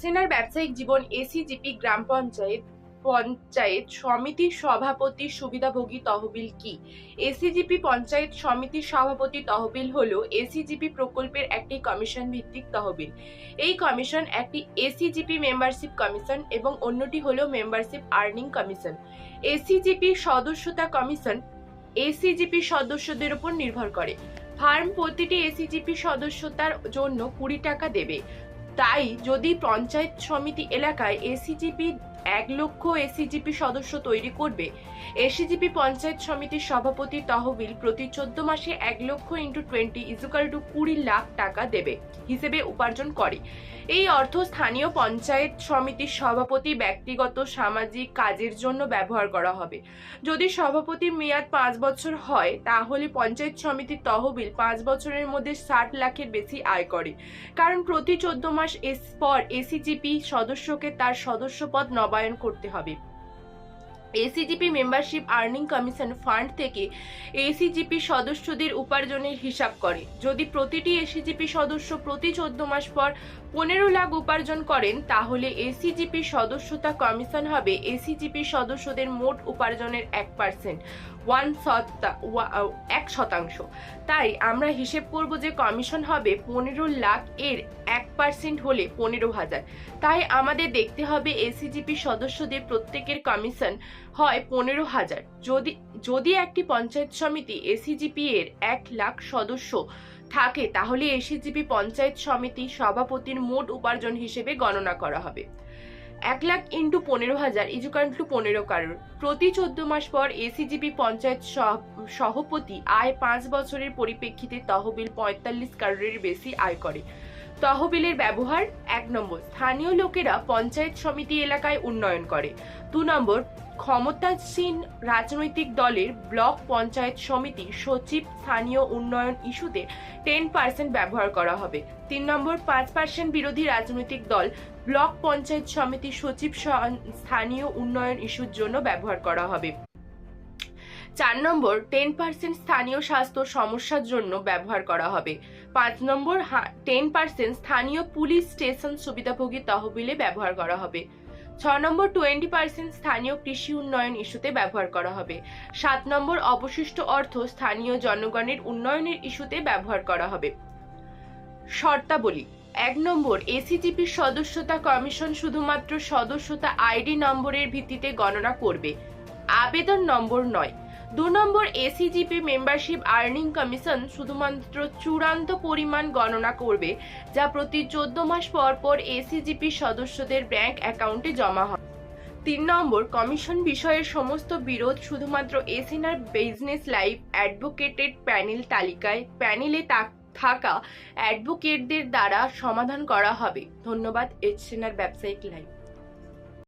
সেনার ব্যবসায়িক জীবন এসিজিপি গ্রাম পঞ্চায়েত সমিতির সভাপতি সুবিধাভোগী তহবিল কি? এসিজিপি পঞ্চায়েত সমিতির সভাপতি তহবিল হলো এসিজিপি প্রকল্পের একটি কমিশন ভিত্তিক তহবিল। এই কমিশন একটি এসিজিপি মেম্বারশিপ কমিশন এবং অন্যটি হলো মেম্বারশিপ আর্নিং কমিশন। এসিজিপি সদস্যতা কমিশন এসিজিপি সদস্যদের উপর নির্ভর করে। ফার্ম প্রতিটি এসিজিপি সদস্যতার জন্য 20 টাকা দেবে। তাই যদি পঞ্চায়েত সমিতি এলাকায় এসিজিপি 1 লক্ষ এসিজিপি সদস্য তৈরি করবে, এসিজিপি পঞ্চায়েত সমিতির সভাপতি তহবিল প্রতি 14 মাসে 1 লক্ষ × 20 20 লাখ টাকা দেবে হিসেবে উপার্জন করে। এই অর্থ স্থানীয় পঞ্চায়েত সমিতির সভাপতি ব্যক্তিগত সামাজিক কাজের জন্য ব্যবহার করা হবে। যদি সভাপতির মেয়াদ 5 বছর হয় তাহলে পঞ্চায়েত সমিতির তহবিল 5 বছরের মধ্যে 60 লাখের বেশি আয় করে, কারণ প্রতি 14 মাস পর এসিজিপি সদস্যকে তার সদস্যপদ নবায়ন করতে হবে। এসিজিপি মেম্বারশিপ আর্নিং কমিশন ফান্ড থেকে এসিজিপি সদস্যদের উপার্জনের হিসাব করে। যদি প্রতিটি এসিজিপি সদস্য প্রতি 14 মাস পর 15 লাখ উপার্জন করেন তাহলে এসিজিপি সদস্যতা কমিশন হবে এসিজিপি সদস্যদের মোট উপার্জনের 1%, 1%। তাই আমরা হিসেব করব যে কমিশন হবে 15 লাখ এর 1% হলে 15,000। তাই আমাদের দেখতে হবে এসিজিপি সদস্যদের প্রত্যেকের কমিশন হয় 15,000। যদি একটি পঞ্চায়েত সমিতি এসিজিপি এর 1 লাখ সদস্য থাকে তাহলে এসিজিপি পঞ্চায়েত সমিতি সভাপতির মোট উপার্জন হিসেবে গণনা করা হবে। 1 লাখ × 15,000 = 15 কারোর। প্রতি 14 মাস পর এসিজিপি পঞ্চায়েত সভাপতি আয় 5 বছরের পরিপ্রেক্ষিতে তহবিল 45 কারোরের বেশি আয় করে। তহবিলের ব্যবহার: 1 নম্বর, স্থানীয় লোকেরা পঞ্চায়েত সমিতি এলাকায় উন্নয়ন করে। 2 নম্বর, ক্ষমতাসীন রাজনৈতিক দলের ব্লক পঞ্চায়েত সমিতি সচিব স্থানীয় উন্নয়ন ইস্যুতে 10% ব্যবহার করা হবে। 3 নম্বর, 5% বিরোধী রাজনৈতিক দল ব্লক পঞ্চায়েত সমিতি সচিব স্থানীয় উন্নয়ন ইস্যুর জন্য ব্যবহার করা হবে। 4 নম্বর, 10% স্থানীয় স্বাস্থ্য সমস্যার জন্য ব্যবহার করা হবে। 5 নম্বর, 10% স্থানীয় পুলিশ স্টেশন সুবিধাভোগী তহবিলে ব্যবহার করা হবে। 6 নম্বর, 20% স্থানীয় কৃষি উন্নয়ন ইস্যুতে ব্যবহার করা হবে। 7 নম্বর, অবশিষ্ট অর্থ স্থানীয় জনগণের উন্নয়নের ইস্যুতে ব্যবহার করা হবে। শর্তাবলী: 1 নম্বর, এসিজিপি সদস্যতা কমিশন শুধুমাত্র সদস্যতা আইডি নম্বরের ভিত্তিতে গণনা করবে, আবেদন নম্বর নয়। 2 নম্বর, এসিজিপি মেম্বারশিপ আর্নিং কমিশন শুধুমাত্র চূড়ান্ত পরিমাণ গণনা করবে যা প্রতি 14 মাস পর পর এসিজিপি সদস্যদের ব্যাংক অ্যাকাউন্টে জমা হয়। 3 নম্বর, কমিশন বিষয়ের সমস্ত বিরোধ শুধুমাত্র এসিনার বিজনেস লাইফ অ্যাডভোকেটেড প্যানেলে থাকা অ্যাডভোকেটদের দ্বারা সমাধান করা হবে। ধন্যবাদ। এসিনার ব্যবসায়িক লাইফ।